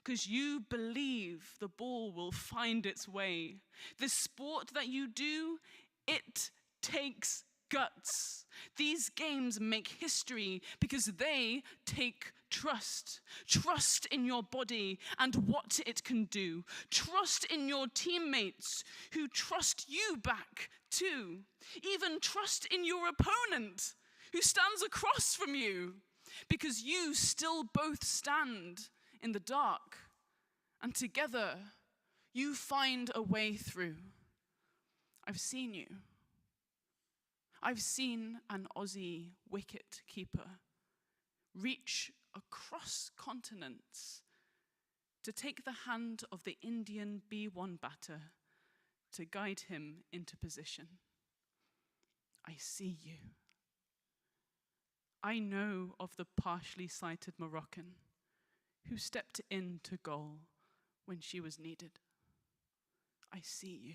Speaker 13: because you believe the ball will find its way. The sport that you do, it takes guts. These games make history because they take trust. Trust in your body and what it can do. Trust in your teammates who trust you back too. Even trust in your opponent who stands across from you, because you still both stand in the dark, and together you find a way through. I've seen you. I've seen an Aussie wicket keeper reach across continents to take the hand of the Indian B1 batter to guide him into position. I see you. I know of the partially sighted Moroccan who stepped into goal when she was needed. I see you.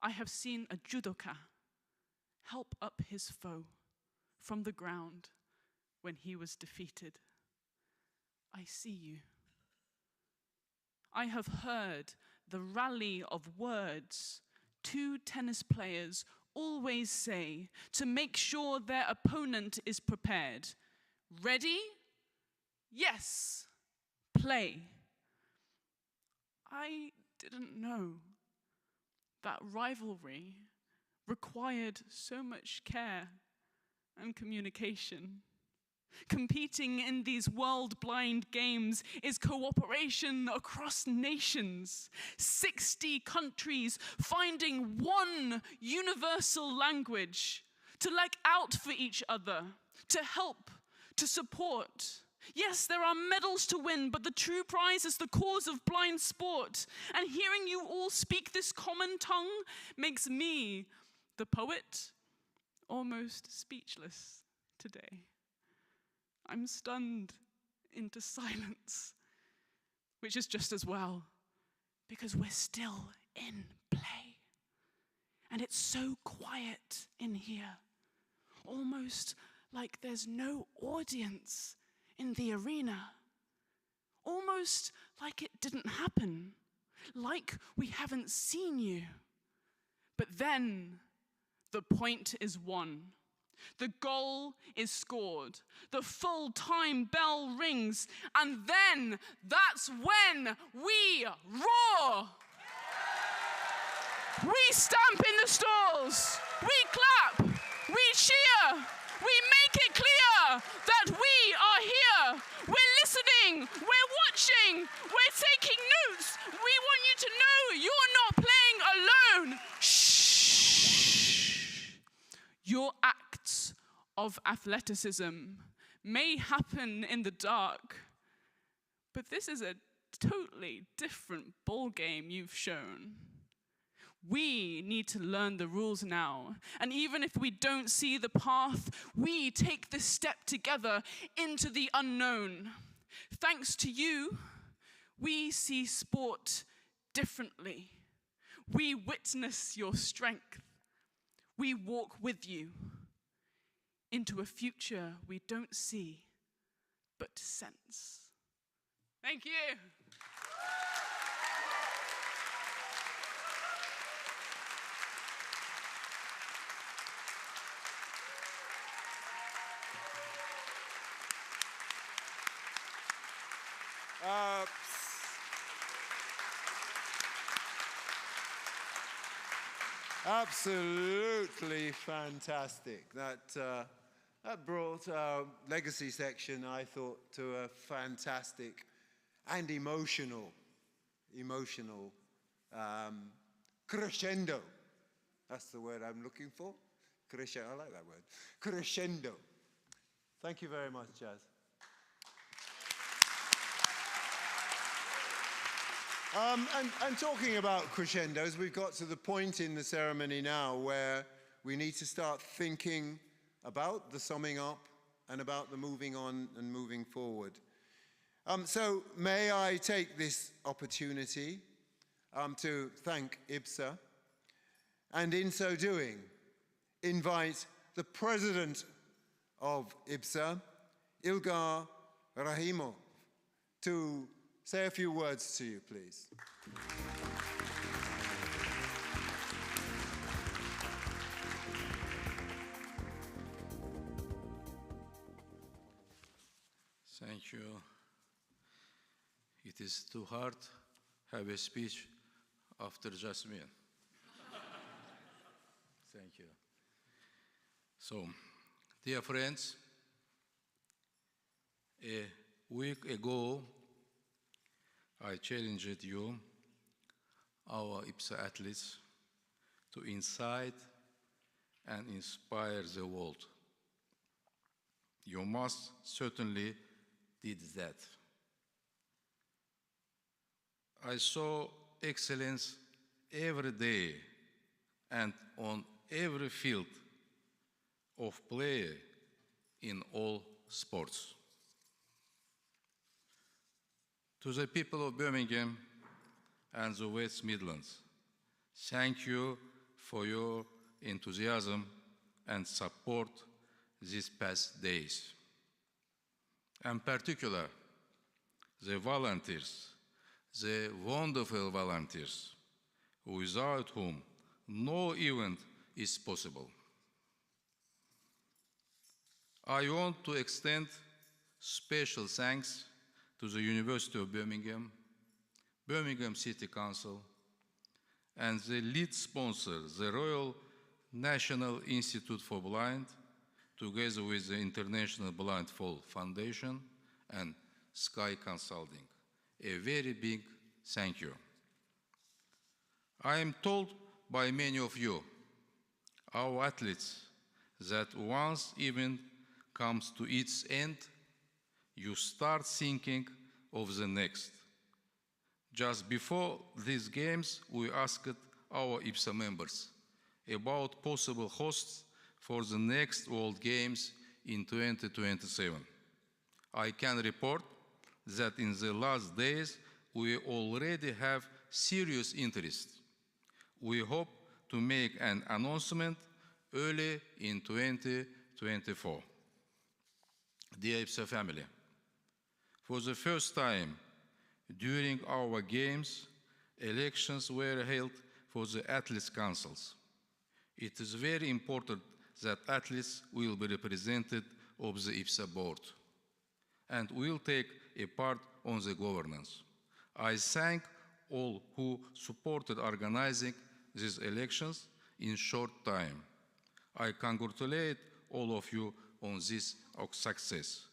Speaker 13: I have seen a judoka help up his foe from the ground when he was defeated. I see you. I have heard the rally of words two tennis players always say to make sure their opponent is prepared. Ready? Yes. Play. I didn't know that rivalry required so much care and communication. Competing in these world-blind games is cooperation across nations. 60 countries finding one universal language to look out for each other, to help, to support. Yes, there are medals to win, but the true prize is the cause of blind sport. And hearing you all speak this common tongue makes me, the poet, almost speechless today. I'm stunned into silence, which is just as well, because we're still in play. And it's so quiet in here, almost like there's no audience in the arena, almost like it didn't happen, like we haven't seen you. But then the point is won. The goal is scored. The full-time bell rings. And then that's when we roar. We stamp in the stalls. We clap. We cheer. We make it clear that we are here. We're listening. We're watching. We're taking notes. We want you to know you're not playing alone. Shh. of athleticism may happen in the dark, but this is a totally different ball game you've shown. We need to learn the rules now, and even if we don't see the path, we take this step together into the unknown. Thanks to you, we see sport differently. We witness your strength. We walk with you into a future we don't see, but sense. Thank you.
Speaker 2: Absolutely fantastic. That brought our legacy section, I thought, to a fantastic and emotional crescendo. That's the word I'm looking for. Crescendo. I like that word. Crescendo. Thank you very much, Jazz. And talking about crescendos, we've got to the point in the ceremony now where we need to start thinking about the summing up and about the moving on and moving forward. So may I take this opportunity to thank IBSA, and in so doing, invite the president of IBSA, Ilgar Rahimov, to say a few words to you, please.
Speaker 14: Thank you. It is too hard to have a speech after Jasmine. Thank you. So, dear friends, a week ago, I challenged you, our IBSA athletes, to incite and inspire the world. You must certainly did that. I saw excellence every day and on every field of play in all sports. To the people of Birmingham and the West Midlands, thank you for your enthusiasm and support these past days. In particular, the volunteers, the wonderful volunteers, without whom no event is possible. I want to extend special thanks to the University of Birmingham, Birmingham City Council, and the lead sponsor, the Royal National Institute for Blind, together with the International Blindfold Foundation and Sky Consulting. A very big thank you. I am told by many of you, our athletes, that once event comes to its end, you start thinking of the next. Just before these games, we asked our IBSA members about possible hosts for the next World Games in 2027. I can report that in the last days, we already have serious interest. We hope to make an announcement early in 2024. Dear IBSA family, for the first time during our games, elections were held for the athletes' councils. It is very important that athletes will be represented of the IBSA board and will take a part on the governance. I thank all who supported organizing these elections in short time. I congratulate all of you on this success.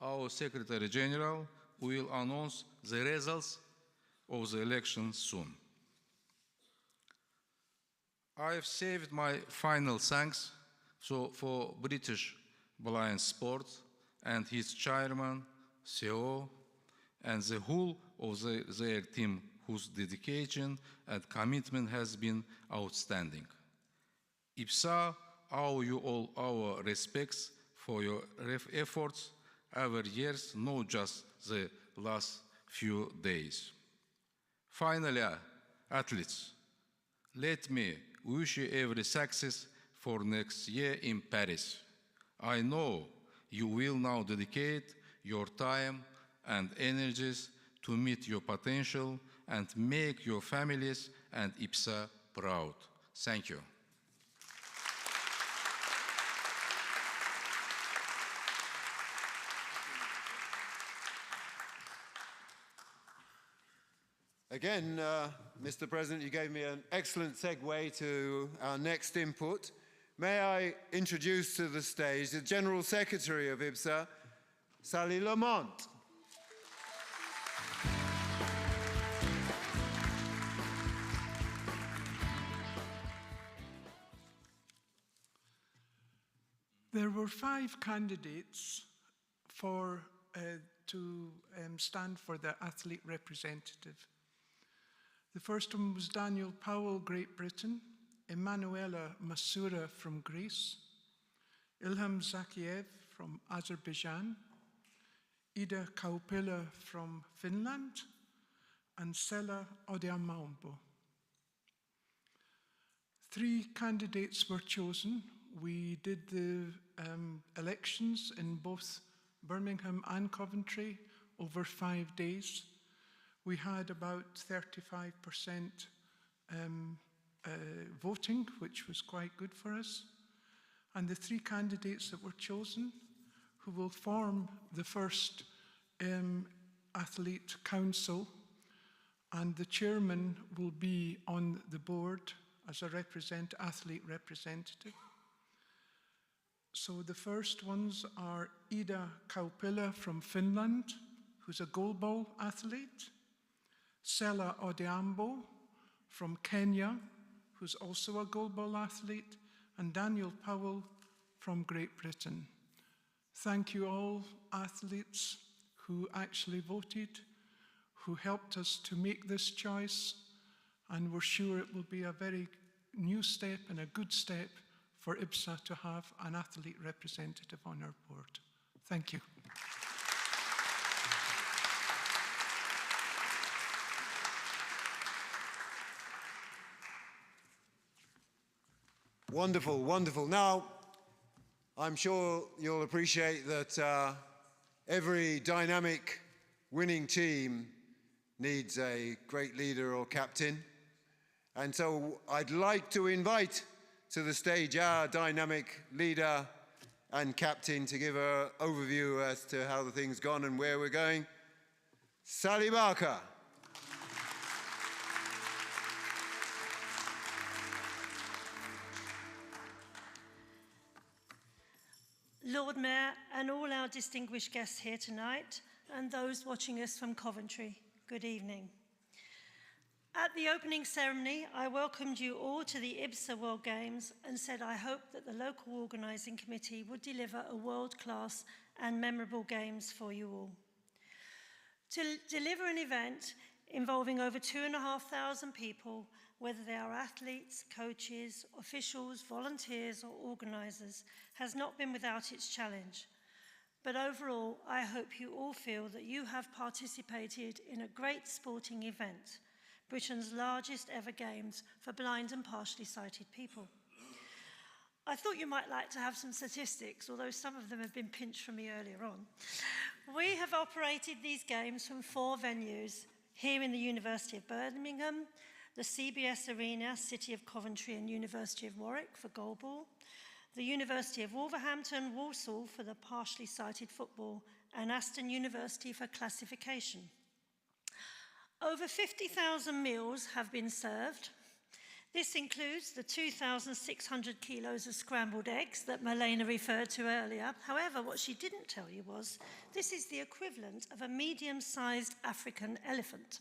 Speaker 14: Our Secretary General will announce the results of the elections soon. I have saved my final thanks for British Blind Sport, and his chairman, CEO, and the whole of their team, whose dedication and commitment has been outstanding. IBSA owe you all our respects for your efforts over years, not just the last few days. Finally, athletes, let me wish you every success for next year in Paris. I know you will now dedicate your time and energies to meet your potential and make your families and IBSA proud. Thank you.
Speaker 2: Again, Mr. President, you gave me an excellent segue to our next input. May I introduce to the stage the General Secretary of IBSA, Sally Lamont.
Speaker 1: There were 5 candidates to stand for the athlete representative. The first one was Daniel Powell, Great Britain, Emanuela Masura from Greece, Ilham Zakiev from Azerbaijan, Ida Kaupila from Finland, and Sela Odiamambo. 3 candidates were chosen. We did the elections in both Birmingham and Coventry over 5 days. We had about 35% voting, which was quite good for us. And the 3 candidates that were chosen, who will form the first athlete council, and the chairman will be on the board as a athlete representative. So the first ones are Ida Kaupila from Finland, who's a goalball athlete, Sela Odiambo from Kenya, who's also a goalball athlete, and Daniel Powell from Great Britain. Thank you all athletes who actually voted, who helped us to make this choice, and we're sure it will be a very new step and a good step for IBSA to have an athlete representative on our board. Thank you.
Speaker 2: Wonderful, wonderful. Now, I'm sure you'll appreciate that every dynamic winning team needs a great leader or captain. And so I'd like to invite to the stage our dynamic leader and captain to give an overview as to how the thing's gone and where we're going. Sally Barker.
Speaker 15: Lord Mayor and all our distinguished guests here tonight, and those watching us from Coventry, good evening. At the opening ceremony, I welcomed you all to the IBSA World Games and said I hope that the local organising committee would deliver a world-class and memorable games for you all. To deliver an event involving over 2,500 people, whether they are athletes, coaches, officials, volunteers or organisers, has not been without its challenge. But overall, I hope you all feel that you have participated in a great sporting event, Britain's largest ever games for blind and partially sighted people. I thought you might like to have some statistics, although some of them have been pinched from me earlier on. We have operated these games from 4 venues, here in the University of Birmingham, the CBS Arena, City of Coventry and University of Warwick for goalball, the University of Wolverhampton, Walsall for the partially sighted football, and Aston University for classification. Over 50,000 meals have been served. This includes the 2,600 kilos of scrambled eggs that Malena referred to earlier. However, what she didn't tell you was this is the equivalent of a medium-sized African elephant.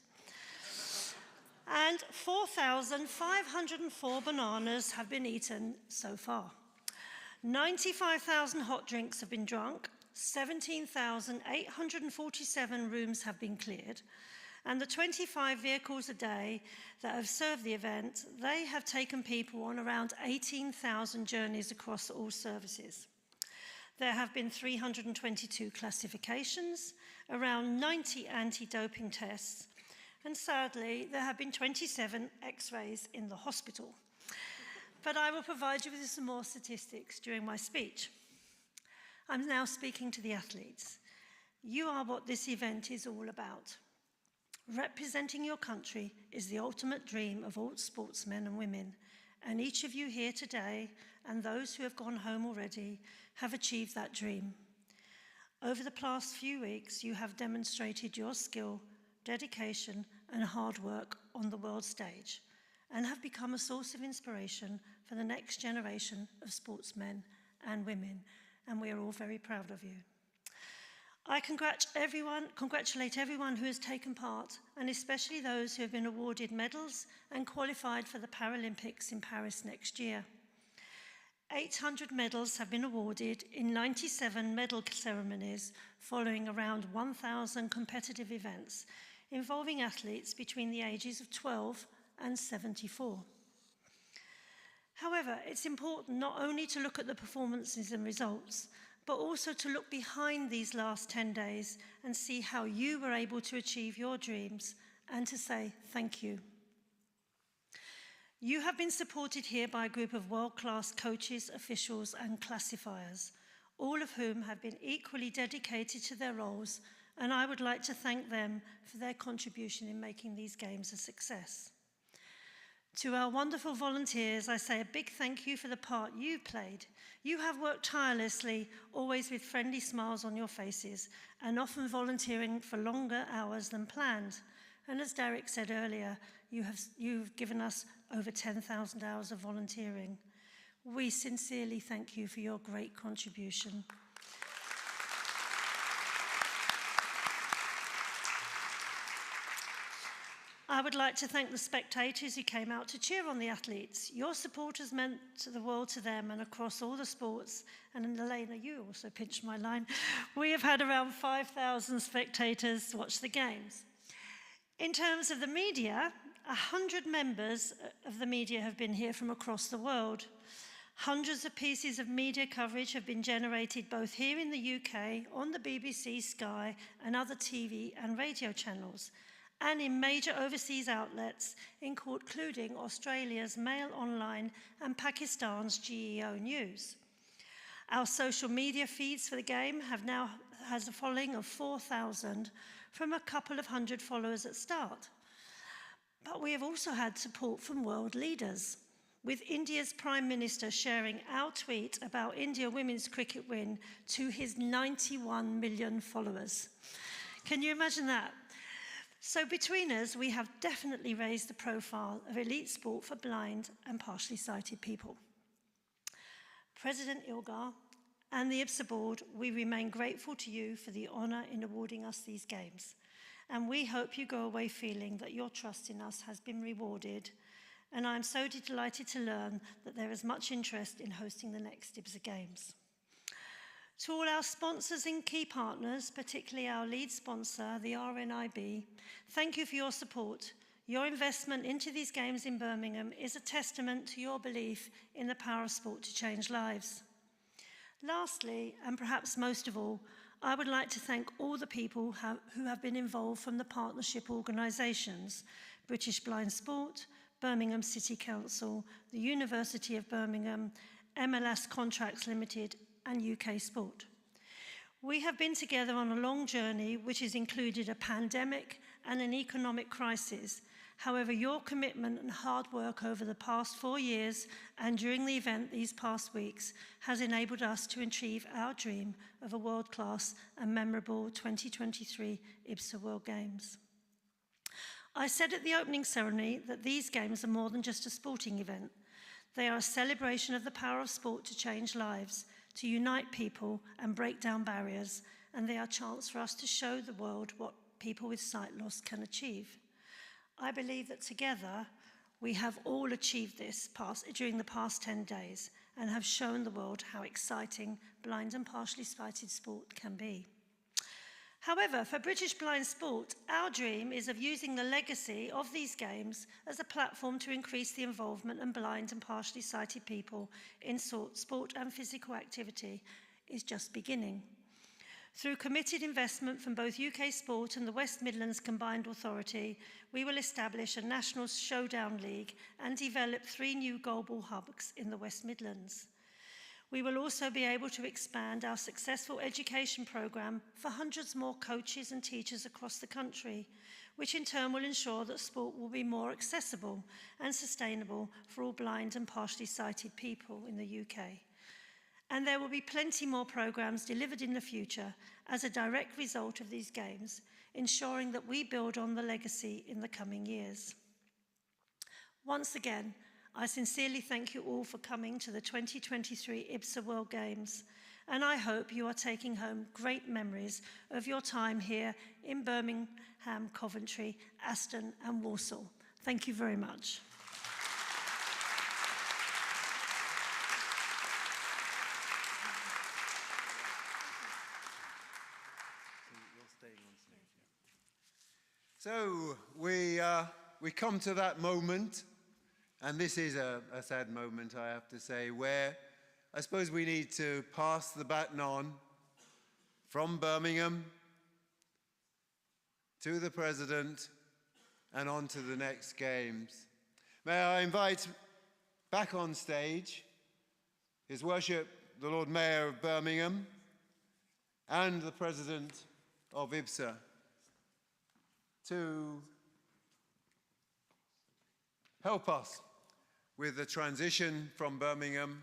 Speaker 15: And 4,504 bananas have been eaten so far. 95,000 hot drinks have been drunk, 17,847 rooms have been cleared, and the 25 vehicles a day that have served the event, they have taken people on around 18,000 journeys across all services. There have been 322 classifications, around 90 anti-doping tests, and sadly, there have been 27 x-rays in the hospital. But I will provide you with some more statistics during my speech. I'm now speaking to the athletes. You are what this event is all about. Representing your country is the ultimate dream of all sportsmen and women, and each of you here today, and those who have gone home already, have achieved that dream. Over the past few weeks, you have demonstrated your skill, dedication, and hard work on the world stage, and have become a source of inspiration for the next generation of sportsmen and women, and we are all very proud of you. I congratulate everyone who has taken part, and especially those who have been awarded medals and qualified for the Paralympics in Paris next year. 800 medals have been awarded in 97 medal ceremonies following around 1,000 competitive events involving athletes between the ages of 12 and 74. However, it's important not only to look at the performances and results, but also to look behind these last 10 days and see how you were able to achieve your dreams and to say thank you. You have been supported here by a group of world-class coaches, officials, and classifiers, all of whom have been equally dedicated to their roles, and I would like to thank them for their contribution in making these games a success. To our wonderful volunteers, I say a big thank you for the part you played. You have worked tirelessly, always with friendly smiles on your faces, and often volunteering for longer hours than planned. And as Derek said earlier, you've given us over 10,000 hours of volunteering. We sincerely thank you for your great contribution. I would like to thank the spectators who came out to cheer on the athletes. Your support has meant the world to them and across all the sports. And Elena, you also pinched my line. We have had around 5,000 spectators watch the games. In terms of the media, 100 members of the media have been here from across the world. Hundreds of pieces of media coverage have been generated both here in the UK, on the BBC, Sky, and other TV and radio channels, and in major overseas outlets, including Australia's Mail Online and Pakistan's GEO News. Our social media feeds for the game has a following of 4,000 from a couple of hundred followers at start. But we have also had support from world leaders, with India's Prime Minister sharing our tweet about India women's cricket win to his 91 million followers. Can you imagine that? So between us, we have definitely raised the profile of elite sport for blind and partially sighted people. President Ilgar and the IBSA board, we remain grateful to you for the honour in awarding us these games. And we hope you go away feeling that your trust in us has been rewarded. And I'm so delighted to learn that there is much interest in hosting the next IBSA Games. To all our sponsors and key partners, particularly our lead sponsor, the RNIB, thank you for your support. Your investment into these games in Birmingham is a testament to your belief in the power of sport to change lives. Lastly, and perhaps most of all, I would like to thank all the people who have been involved from the partnership organisations, British Blind Sport, Birmingham City Council, the University of Birmingham, MLS Contracts Limited, and UK Sport. We have been together on a long journey which has included a pandemic and an economic crisis. However, your commitment and hard work over the past 4 years and during the event these past weeks has enabled us to achieve our dream of a world-class and memorable 2023 IBSA World Games. I said at the opening ceremony that these games are more than just a sporting event. They are a celebration of the power of sport to change lives, to unite people and break down barriers, and they are a chance for us to show the world what people with sight loss can achieve. I believe that together we have all achieved this during the past 10 days, and have shown the world how exciting blind and partially sighted sport can be. However, for British blind sport, our dream is of using the legacy of these games as a platform to increase the involvement of blind and partially sighted people in sport and physical activity is just beginning. Through committed investment from both UK Sport and the West Midlands Combined Authority, we will establish a national showdown league and develop 3 new goalball hubs in the West Midlands. We will also be able to expand our successful education programme for hundreds more coaches and teachers across the country, which in turn will ensure that sport will be more accessible and sustainable for all blind and partially sighted people in the UK. And there will be plenty more programmes delivered in the future as a direct result of these games, ensuring that we build on the legacy in the coming years. Once again, I sincerely thank you all for coming to the 2023 IBSA World Games, and I hope you are taking home great memories of your time here in Birmingham, Coventry, Aston and Walsall. Thank you very much.
Speaker 2: So we come to that moment, and this is a sad moment, I have to say, where I suppose we need to pass the baton on from Birmingham to the President and on to the next games. May I invite back on stage His Worship the Lord Mayor of Birmingham and the President of IBSA to help us with the transition from Birmingham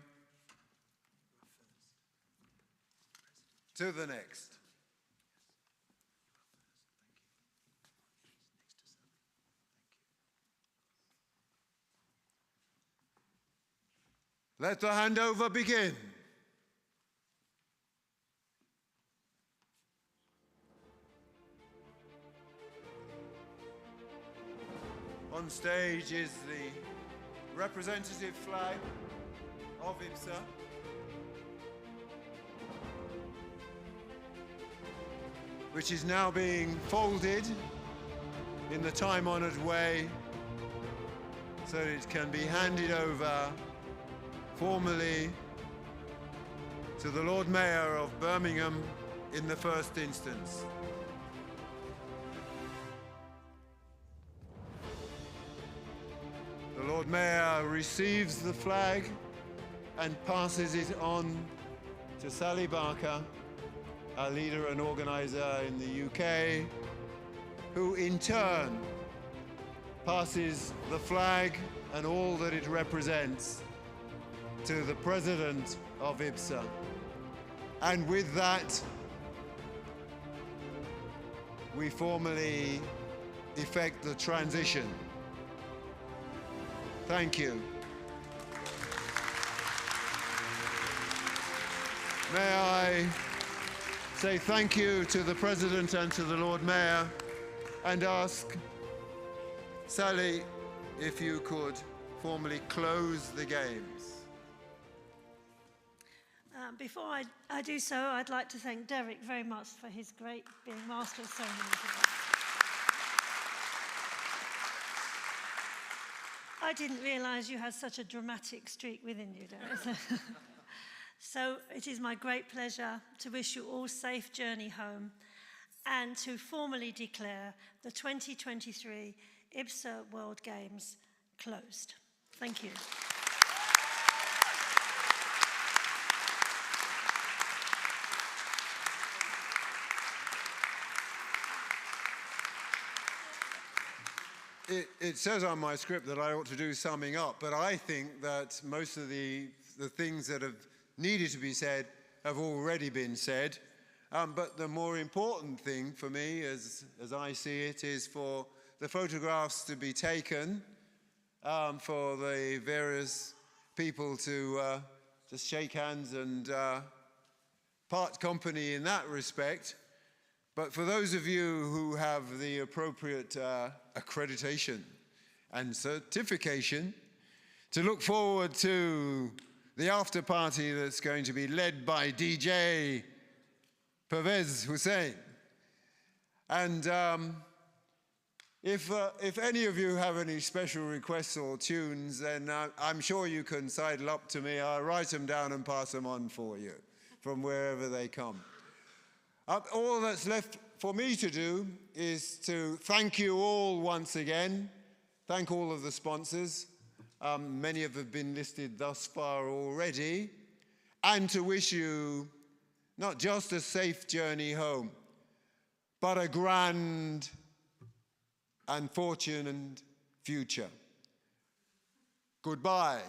Speaker 2: to the next. Let the handover begin. On stage is the representative flag of IBSA. Which is now being folded in the time-honored way so that it can be handed over formally to the Lord Mayor of Birmingham in the first instance. The Lord Mayor receives the flag and passes it on to Sally Barker, our leader and organizer in the UK, who in turn passes the flag and all that it represents to the President of IBSA. And with that, we formally effect the transition. Thank you. May I say thank you to the President and to the Lord Mayor and ask Sally if you could formally close the games.
Speaker 15: Before I do so, I'd like to thank Derek very much for his great being Master of Ceremony today. I didn't realise you had such a dramatic streak within you, Derek. So it is my great pleasure to wish you all a safe journey home and to formally declare the 2023 IBSA World Games closed. Thank you.
Speaker 2: It says on my script that I ought to do summing up, but I think that most of the things that have needed to be said have already been said. But the more important thing for me, as I see it, is for the photographs to be taken, for the various people to just shake hands and part company in that respect. But for those of you who have the appropriate accreditation and certification, to look forward to the after party that's going to be led by DJ Pervez Hussein. And if any of you have any special requests or tunes, then I'm sure you can sidle up to me. I'll write them down and pass them on for you from wherever they come. All that's left for me to do is to thank you all once again, thank all of the sponsors. Many have been listed thus far already, and to wish you not just a safe journey home, but a grand and fortunate future. Goodbye.